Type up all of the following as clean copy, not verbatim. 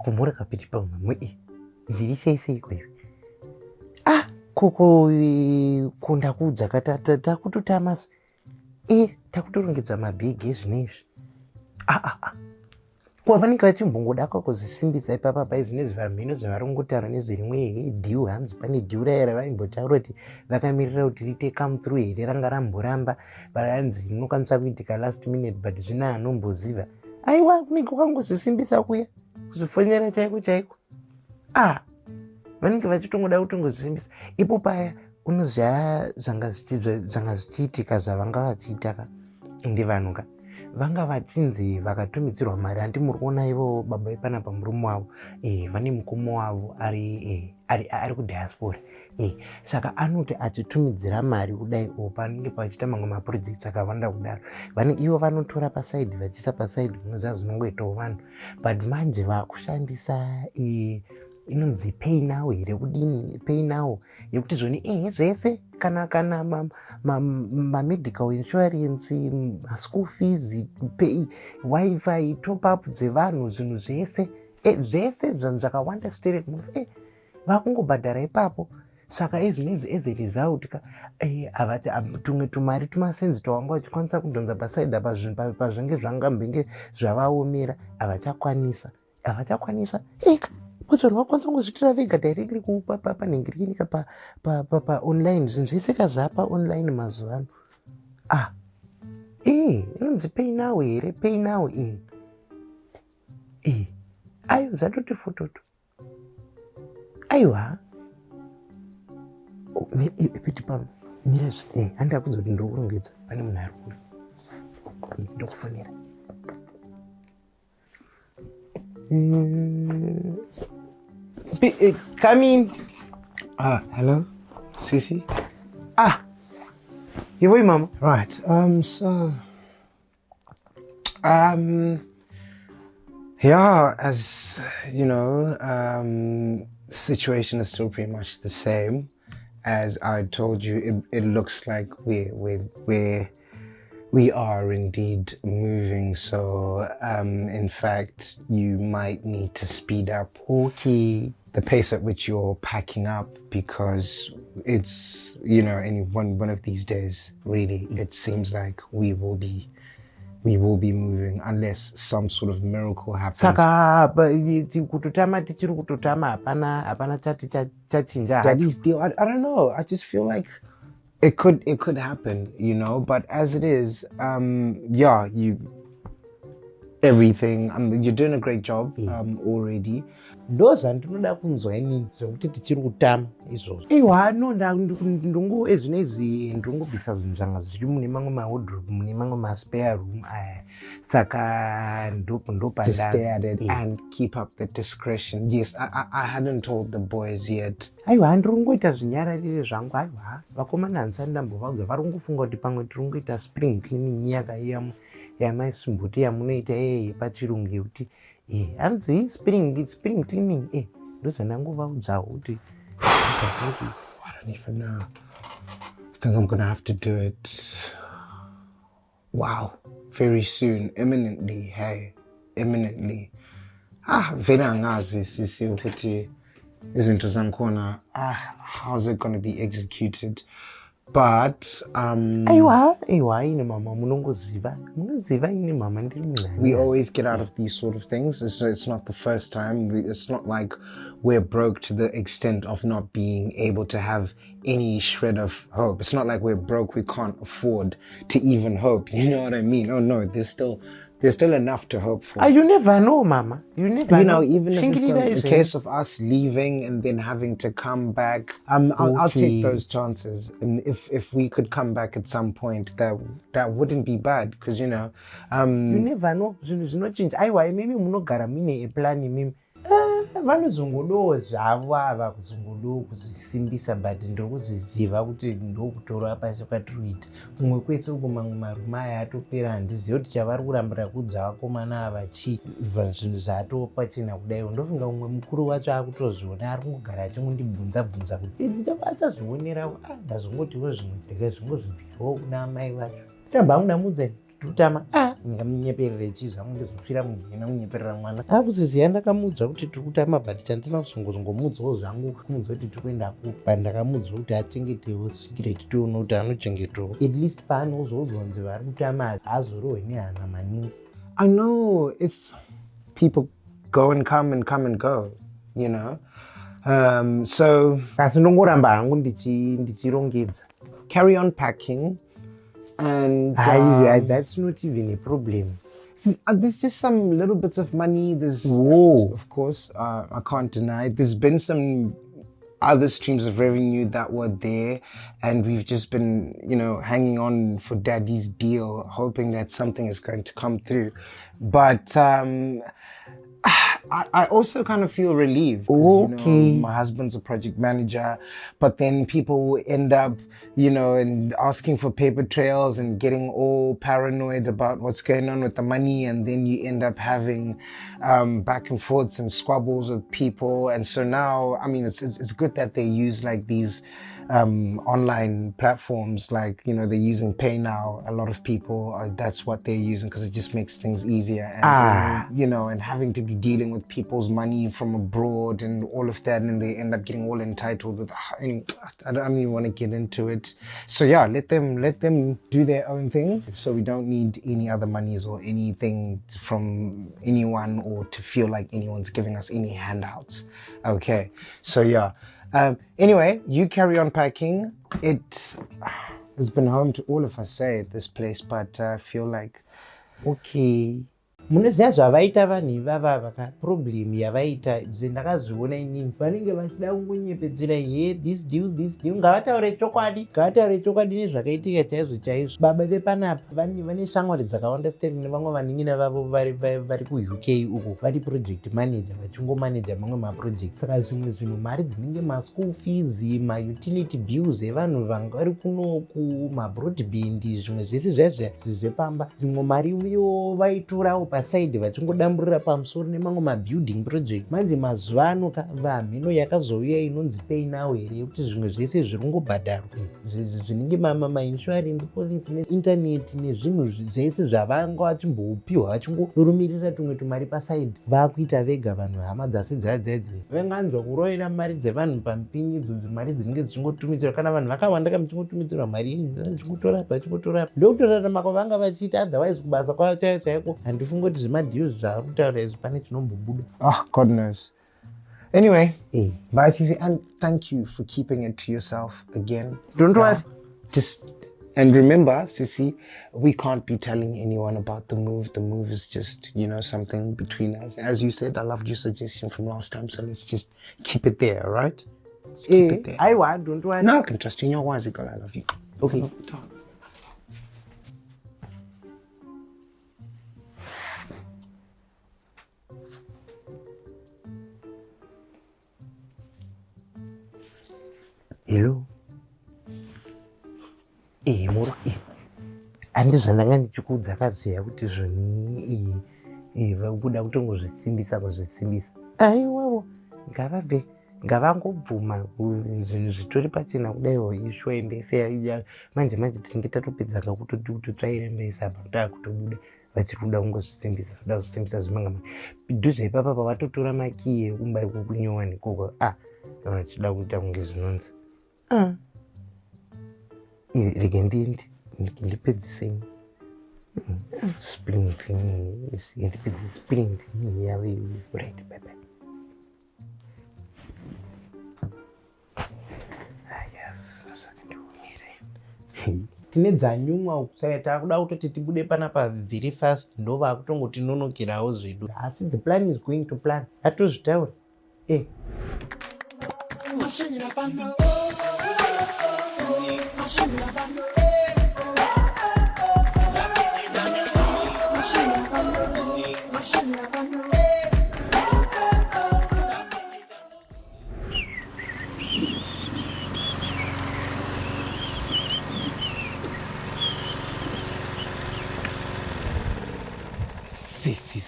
Kumura kapiti pa mwe ndiri sei kwewe koko kunda kudza takutotamaso takutorongedza mabhegi ezvinezvi kuva vanenge vachimbongoda kwakuzisimbisa ipapa pai zvinezvi vamhino zvavarongotara nezverimwe dhiu hanzi pane dhiu raira vaimbotaura kuti vakamirira kuti riite come through here ranga ramboramba varanzi rinokwanisa kuitika last minute but zvina hanomboziva aiwa kunenge kwangozisimbisa kuya kuzofonera chaiko vanenge vachitongoda kutongozisimbisa ipo paya unoziva zvanga zvichiitika zvavanga vachiitaka ndivanhuka vanga vachinzi vakatumidzirwa mari handi muri kuona ivo baba ipanapa murume wavo vane mukomo wavo ari kudiaspora saka anoti achitumidzira mari kudai panenge pachiita mamwe maprojects akawanda kudaro ivo vanotora pasaidi vachiisa pasaidi unoziva zvinongoitawo vanhu but manje vakushandisa inonzi pay now here kudini pay now yekuti zvoni zvese kana mamedical insurance school fees pay wifi top up dzevanhu zvinhu zvese zvakawanda straight vakungobhadhara ipapo saka izvinezvi as a result tumwe tumari tumasenzi twavanga vachikwanisa kudhonza pasaidi apa pazvinge zvangambenge zvavaomera havachakwanisa kuti vanhu vakwanisa kungozvitira vega directly panhengerenyika pa-online zvinhu zvese kazvapa online mazuva ano inonzi pay now here pay now ayo zvatoti fototo aiwa piti pano mira handakudza kuti ndiri kurongedza pane munhu ari kuri ndokufonera come in. Hello, Sisi. You wait, Mama. Right. Yeah, as you know, the situation is still pretty much the same. As I told you, it looks like we are indeed moving. So, in fact, you might need to speed up. Okay. The pace at which you're packing up, because it's, in one of these days, really, it seems like we will be moving unless some sort of miracle happens. Saka kutotama tichiri kutotama hapana chati chachinja. Daddy's deal. I don't know. I just feel like it could happen, But as it is, everything. You're doing a great job already. Ndo zvandinoda kunzwa inini zvokuti tichiri kutama izvozvo iwa ndongo ezvinezvi ndongobvisa zvinhu zvanga zviri mune mamwe mawardrobe mune mamwe maspare room saka to stay at it and keep up the discretion. Yes, I hadn't told the boys yet. aiwa ndiri kungoita zvinyararire zvangu aiwa vakomana hansani ndambovaudza vari kungofunga kuti pamwe tiri kungoita spring cleaning yakaiya yamaisumbuti yamunoita pachirungu yekuti hanzi spring cleaning ndozvandangovaudzawo kuti I don't even know. I think I'm gonna have to do it. Wow, very soon, imminently. Vele angazi sisi ukuthi izinto zangikhona how's it gonna be executed? But aiwa ine mama munoziva ine mama ndiri munani. We always get out of these sort of things. It's not the first time. It's not like we're broke to the extent of not being able to have any shred of hope. It's not like we're broke, we can't afford to even hope. You know what I mean? Oh no, there's still enough to hope for. You never know, Mama. You never know. Even if it's a case of us leaving and then having to come back, I'll take those chances. And if we could come back at some point, that wouldn't be bad, because you never know. Zvinochinja. Aiwa, mimi munogara mine a plan mimi. vanozongodowo zvavo ava kuzongodowo kuzvisimbisa but ndokuziziva kuti ndokutora pasi kwatiriita kumwe kwese uko mamwe marume aya atopera handizivi kuti chavari kurambira kudza vakomana ava chii zvinhu zvaatopachena kudaiwo ndofunga umwe mukuru wacho akutozviona ari kungogara achingondibvunza kuti achazvionerawo ndazongotiwo zvimwe ndikazvingozvibvirawo kuna mai vacho tamba hamuna mudzani tutama ndingamunyeperere chii zvangu ndizopfira mujena munyeperera mwana akuziziya ndakamuudza kuti tiri kutama but chandina kuzongomudzawo zvangu kumudza kuti tiri kuenda kupa ndakamuudza kuti achengetewo sikireti tione kuti anochengetawo at least paanozoudzonzi vari kutama hazorohwe nehana maningi. I know it's people go and come and go, you know. So kasi ndongoramba hangu ndichirongedza carry on packing. And that's not even a problem. There's just some little bits of money. There's, of course, I can't deny it. There's been some other streams of revenue that were there, and we've just been, hanging on for daddy's deal, hoping that something is going to come through. But I also kind of feel relieved. My husband's a project manager, but then people end up, and asking for paper trails and getting all paranoid about what's going on with the money, and then you end up having back and forths and squabbles with people. And so now, I mean, it's good that they use like these online platforms, like they're using Pay Now. A lot of people that's what they're using because it just makes things easier, and and having to be dealing with people's money from abroad and all of that, and they end up getting all entitled with I don't even want to get into it. So yeah, let them do their own thing, so we don't need any other monies or anything from anyone, or to feel like anyone's giving us any handouts. Okay, so yeah. Anyway, you carry on packing. It has been home to all of us, at this place, but I feel like... Okay. Munoziva zvavaita vanhu ivava vakaproblem yavaita zvendakazviona inini vanenge vachida kungonyepedzera this deal ngavataure chokwadi nezvakaitika chaizvo baba vepanapa vane shamwari dzakaunderstand nevamwe vaningina vavo vari kuuk uko vari project manager vachingomanaja mamwe maproject. Saka zvimwe zvinhu mari dzinenge maschool fees, mautility bills evanhu vanga vari kunoku, mabroadband, zvimwe zvese zvepamba, zvimwe mari uyo vaitorawo pasaidi vachingodamburira pamusoro nemamwe mabuilding project. Manje mazuva ano vamhino yakazouya inonzi Pay Now here, yekuti zvimwe zvese zviri kungobhadharwa zvinenge mainsurance, police neinternet nezvinhu zvese zvavanga vachimbopiwa vachingorumirira tumwe tumari pasaidi vakuita vega vanhu. Hama dzasi dzadzadzi venganzwa kuroira mari dzevanhu pamupinyi, mari dzinenge dzichingotumidzirwa kana vanhu vakawanda kamuchingotumidzirwa mari vachingotorapa ndokutorarama kwavanga vachiita, otherwise kubasa kwavo chaiko handifunga kuti zvemadhiyo zvaari kutaura izvi pane chinombobuda. God knows. Anyway, bye Sisi, and thank you for keeping it to yourself again. Don't worry. And remember, Sisi, we can't be telling anyone about the move. The move is just, something between us. As you said, I loved your suggestion from last time, so let's just keep it there, all right? Let's keep it there. Don't worry. No, I can trust you. You're wise, girl. I love you. Okay. Talk. Hello. Moro. Andi zvandanga ndichikuudza kaziya kuti zvoni vakuda kutongozvisimbisa. Aiwawo ngavabve ngavangobvuma zvinhu zvitori pachena kudaiwo ishwembese manje tinenge tatopedza kutotsvairembesa apa kutakutobuda vachiri kuda kungozvisimbisa zvimanga dhuze ipapa pavatotora makiye kumba ikukunyowani ikoko vachida kuita kunge zvinonzi rege ndipedzisei spring ndipedzi spring yave right bye. Tine dzanyumwa kusaka takuda kutoti tibude panapa very fast ndova kutongoti nonokerawo zvedu, asi the plan is going to plan. Atozvitaura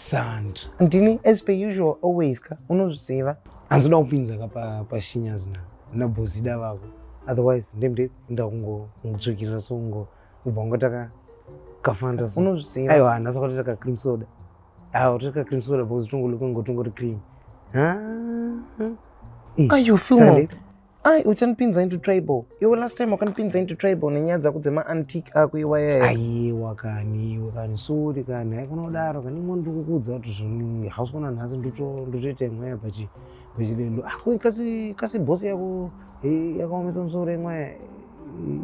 Sandra. Ndini as per usual always ka unozviziva. Hanzina kupinza ka pashinya zina. Na bosida vako. Otherwise ndemde ndakungotsvukira songo ubva ngotaka kafantasy. Unozviziva. Aiwa hanasa kuti taka cream soda. Taka cream soda because tongori cream. Are you feeling? Uchanipinza into tribal. Iwe last time wakanipinza into tribal nenyaya dzako dzema antique ako iwaya. Aiwa kani sorry kani haikunodaro kani imwe ndikukudza kuti zvoni hausona nhasi ndotoita imweya pachilendo. Kasi boss yako yakaomesa musoro imweya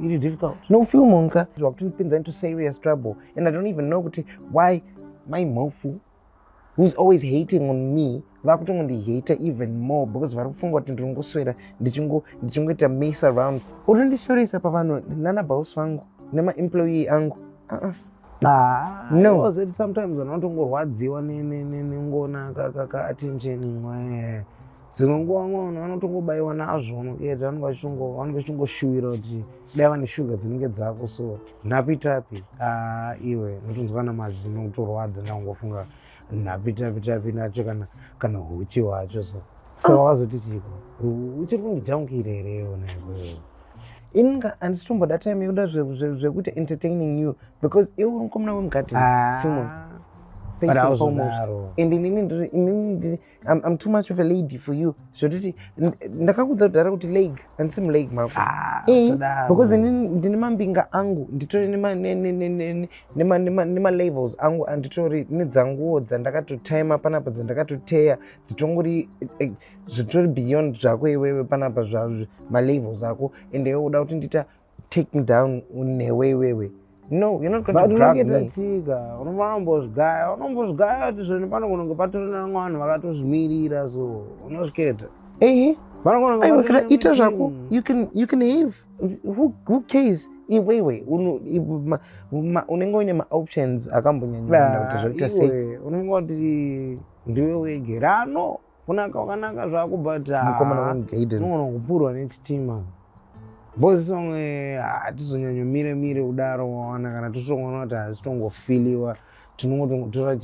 iri difficult. No Philemon ka wakutinipinza into serious trouble and I don't even know why Mai Mhofu who's always hating on me vakutongondi-hata even more because vari kufunga kuti ndingoswera ndichingoita mess around. Urindishoresa pavanhu nanaboss vangu nemaemployee angu. No. Sometimes vanotongorwadziwa nengona ka-attention imwe. Dzimwe nguva vanhu vanotongobayiwa nazvo unoketa vanongachingoshuwira kuti dai vane shuga dzinenge dzako so nhapitapi iwe notonzwa namazino kutorwadza ndakungofunga nhapitapi nacho kana huchi wacho so wakazoti chiko uchiri kundijankira here iwona ikweyo inga handisitomboda time yekuda zvekuti entertaining you because iwe uri mukomana wemugati Philemon. But I was almost. And I'm too much of a lady for you. So ndakakudza kudhara kuti leg and sim leg mako. Because ndine mambinga angu nditori nema levels angu anditori nedzanguo dzandakatotime panapa dzandakatoteya dzitongori zvitori beyond zvako iwewe panapa ma levels ako and iwe uda kuti ndita take me down newe iwewe. No, you're not going to drag me. Unombozvigaya kuti zvoni panogononge patorina vanhu vakatozvimirira so unozviketa. Ita zvako you can have who cares iwewe unenge une ma-options akambonyanyira kuti zvoita sei. Unenge kuti ndiwe wege rano kunaka wakanaka zvako but unogona kupfurwa nechitima. Bosi somwe hatizonyanyomire kudaro wawana kana totongoona kuti hazitongofiliwa tinongotora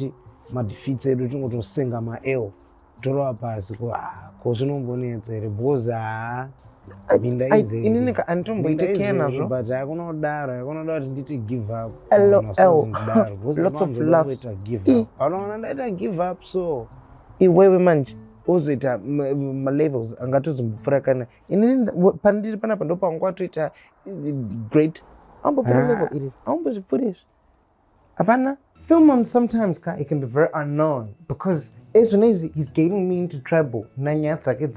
madefeats edu tingotosenga ma-L torova pasi ko zvinombonetsa here bhozi minda inini handitomboitekeya nazvo but yakunoda kuti nditi give up. Lots of laughs. Panoona ndaita give up so iwewe manje ozoita ma-levels angatozomupfura kana inini pandiri panapa ndo pangwatoita great ambopfura level iri ambozvipfura izvi hapana. Philemon sometimes it can be very unknown because ezvona izvi he's getting me into trouble nanyaya dzake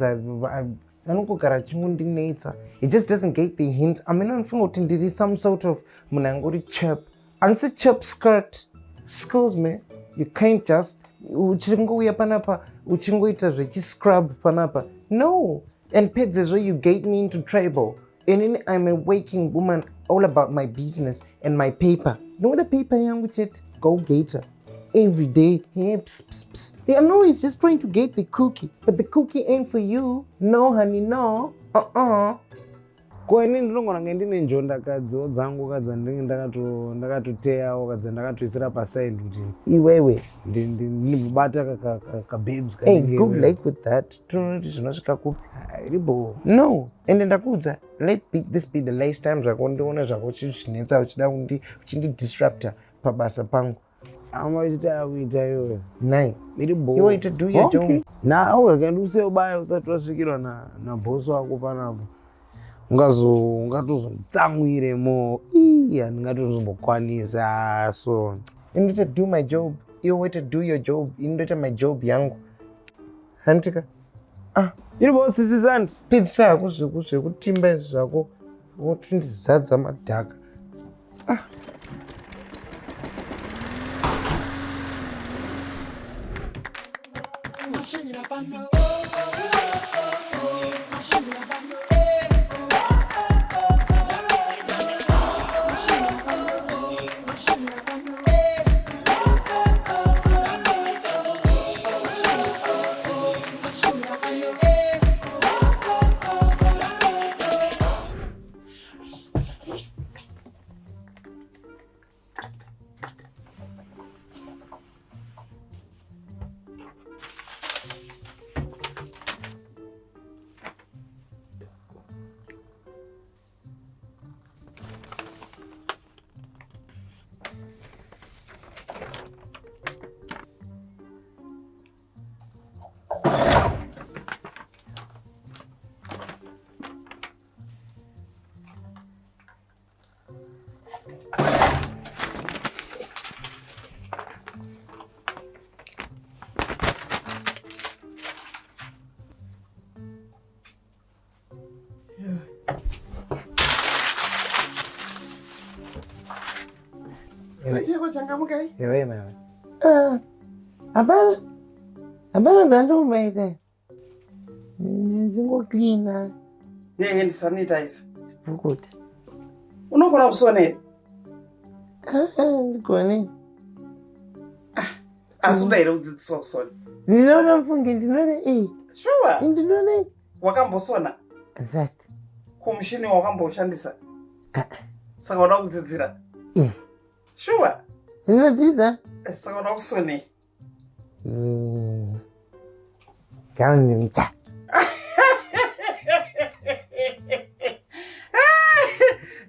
anongogara achingondinetsa. He just doesn't get the hint. Anofunga kuti ndiri some sort of munhu angori chirp. Handisi chirp skirt. Excuse me, you can't just uchingouya panapa uchingoita zvechiscrub panapa. No. And pedzezvo you get me into trouble. And then I'm a waking woman all about my business and my paper. You know what a paper yangu chete? Go get her. Every day. Hey, pss, pss, pss. Yeah, no, he's just trying to get the cookie. But the cookie ain't for you. No, honey, no. Kwaini ndinogona kunge ndine njondakadziwo dzangu kadzandinge ndakatoteyawo kadzandakatoisira paside kuti iwewe ndinobata kababes. Hey, good luck with that. Tunoti zvinosvika kupi iribo. No, ende ndakuudza let this be the last time zvako ndiona zvako uchizvinetsa uchida uchindidisrupta pabasa pangu. Amachita kuita iwe nai iribo iwe ita do your job now kandi usebaya usati wasvikirwa nabosi wako panapo ungatozomutsamwiremo handingatozomukwanisa so indoita do my job iwe waita do your job indoita my job yangu handitika iribo sisisandi pedzisa yako zvekutimba izvi zvako wotondizadza madhaka Yego Changamukai. Ewe mama. Abana zandomaita. Zingo cleaner. Hand sanitizer. Ukuti. Unogona kusona. Ndikone. Asuda ere kudzidziswa kusona. Ndinoda mfungi ndinode Sure. Ndinode. Wakambosona. Exactly. Kumushini wakamboshandisa. Saka wada kudzidzira. Sure. Ndinodzidza. Saka wada kusona. Gauni mcha.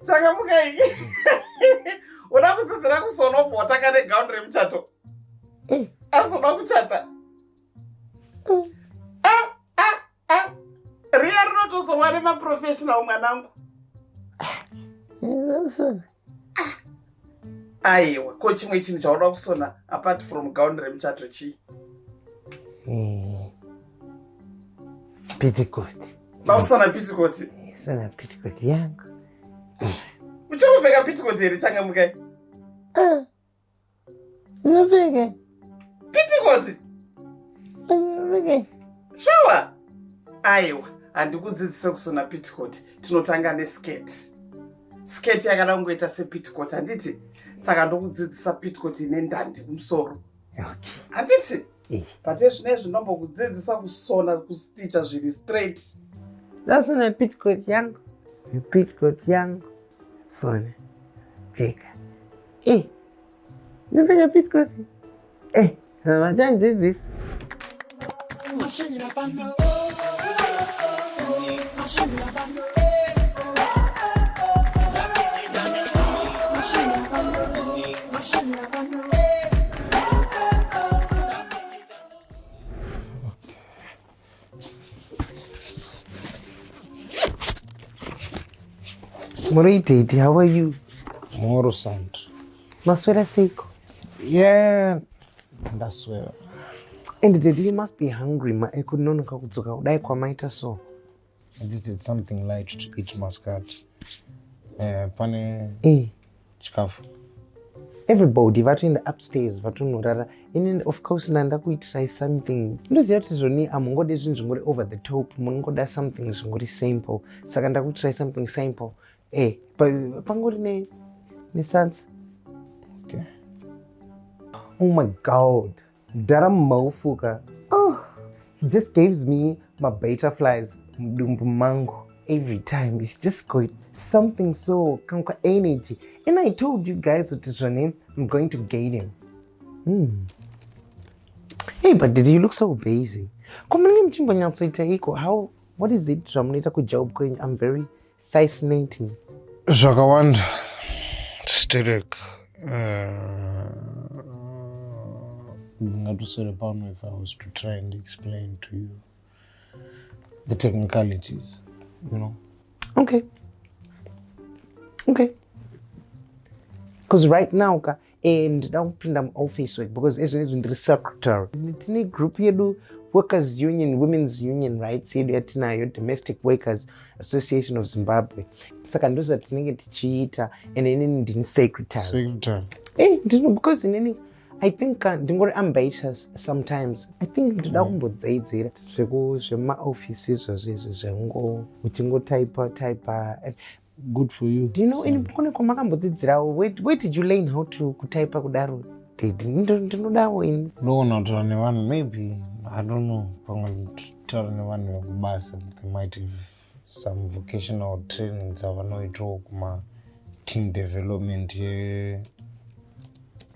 Changamukai. Uda kudzidzira kusona bota kane gauni remuchato. Asoda kuchata. Ria rinotozova remaprofessional mwanangu. Aiwa, ko chimwe chinhu chauda kusona apart from gauni remuchato chii? Petticoat. Mausona petticoat. Sona petticoat yangu. Uchakupfeka petticoat here Changamukai? Ndinopfeka. Petticoat? Ndinopfeka. Sure. Aiwa, handikudzidzise kusona petticoat. Tinotanga neskirt. Skirt yakada kungoita sepetticoat handiti? Saka ndokudzidzisa petticoat ine ndandi kumusoro. Handiti? But ezvinezvi ndombokudzidzisa kusona kusticha zviri straight. Ndasona petticoat yangu. Petticoat yangu. Sona. Pfeka. Ndopfeka petticoat. Matanidzidzisa. Morite, how are you? Moro Sandra. Maswera Seiko. Yeah, that's where. And Daddy, you must be hungry. I could not know kutsuka. Udai kwa maita so. I just did something light to eat muscat. Pane. Chikafu. Everybody, vatu in the upstairs, vatu nurara. And of course, nanda try something. Ndoziya kuti zvoni amungode zvinhu zvingori over the top. Mungoda something zvingori simple. Saka try something simple. Pangori ne sans. Okay. Oh my God. Dara Mhofu. He just gives me my butterflies. Mango. Every time. It's just got something so kanka energy. And I told you guys what is your name. I'm going to gain him. Hey, but did you look so busy? How? What is it? I'm very fascinating. Shakawand. Hysteric. If I was to try and explain to you the technicalities, you know. Okay. Because right now, and now I'm office work because it's been the secretary. In a group here, workers union, women's union, right? Say your domestic workers association of Zimbabwe. Second, those are cheater and then secretary. Secretary. Because in any, I think I'm ambitious sometimes. I think my offices type. Good for you. Do you know any where did you learn how to type kudaro? No, not anyone. Maybe I don't know. Tell anyone they might have some vocational trainings. I know it my team development here.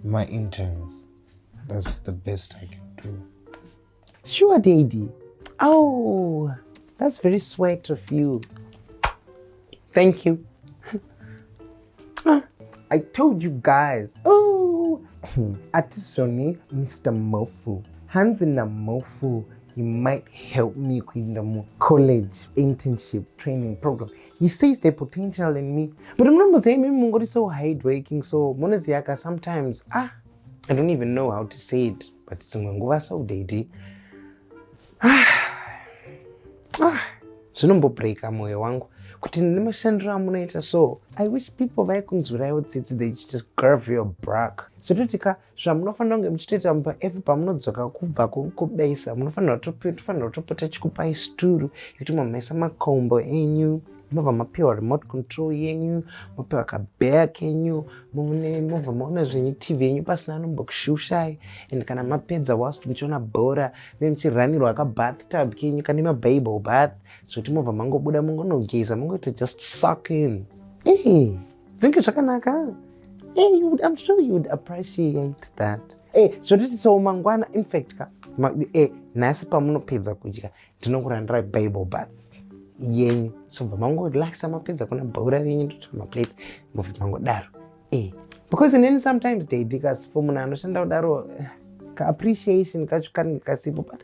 My interns. That's the best I can do. Sure, Daddy. Oh, that's very sweet of you. Thank you. I told you guys. Oh, Atisoni, Mr. Mhofu. Hands in a Mhofu. He might help me with the college internship training program. He sees the potential in me. But I'm not saying I'm so hardworking. So Munashe sometimes I don't even know how to say it. But it's so Daddy. So no break moyo wangu. kuti nemashandiro amunoita so I wish people vaikunzwiraiwo tsitsi they just curve your brack zvototika zvamunofanira kunge muchitoita paefi pamunodzoka kubva kudaisa munofanira kutopota chikupai sturu yekuti mamaisa makombo enyu mobva mapiwa remote control yenyu mopiwa kabhea kenyu mobva maona zvenyu tv yenyu pasina anombokushushai and kana mapedza whilst muchiona bhora muchiranirwa kabathtub kenyu kane mabible bath zvokuti mobva mangobuda mungonogeza mungoita just suck in dzinge zvakanaka I'm sure you would appreciate that zvototitsawo mangwana infact nhasi pamunopedza kudya ndinokurandirai bible bath yenyu so bva mangorelaxa mapedza kuna bhora renyu ndotora maplates mobva mangodaro because ineni sometimes daydicas for munhu anoshanda kudaro kaappreciation kacho kanenge kasipo but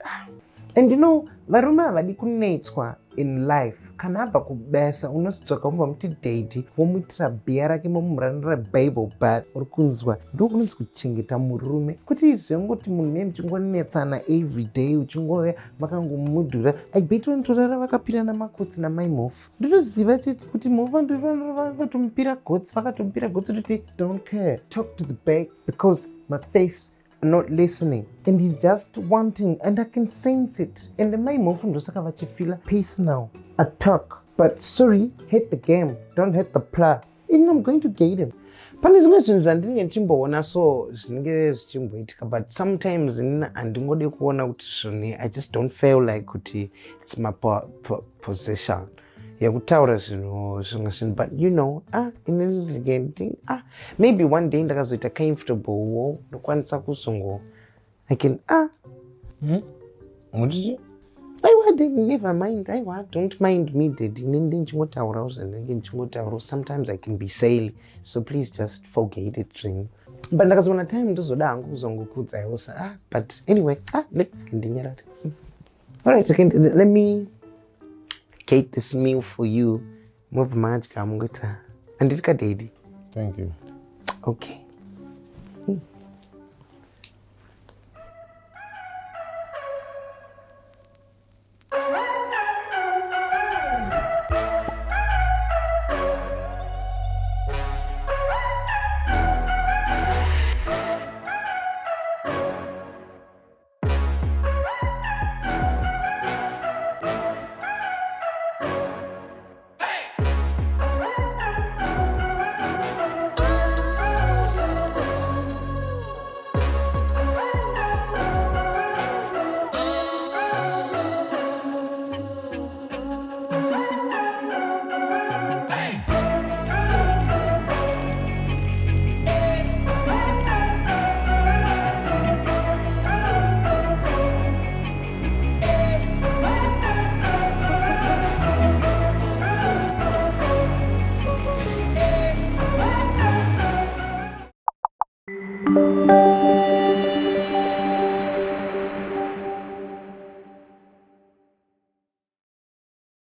and you know varume havadi kunetswa in life kana abva kubasa unozodzoka mubva muti date womuitira bhiya rake momuranira bible bath uri kunzwa ndo kunonzi kuchengeta murume kuti zvengoti munhu ne muchingonetsana every day uchingove makangomudhura ibeti vanotorara vakapirana makotsi namai mhofu ndotoziva chete kuti mhofu vakatomupira gotsi kuti don't care talk to the back because my face not listening and he's just wanting and I can sense it and Mai Mhofu ndosaka vachifila peace now attack but sorry hit the game don't hit the plow and I'm going to gate him pane zvimwe zvinhu zvandinenge ndichimboona so zvinenge zvichimboitika but sometimes handingode kuona kuti zvinhu I just don't feel like kuti it's my possession yakutaura zvinhu but you know maybe one day ndakazoita comfortable wo ndokwanisa kuzongo I can never mind don't mind me daddy nende ndichingotaurawo zvanenge ndichingotaurawo sometimes I can be silly so please just forget it dream but ndakazoona time ndozoda hangu kuzongokudzaiwo but anyway ndinyarare alright let me Kate this meal for you. Move much kamungota. And it daddy. Thank you. Okay.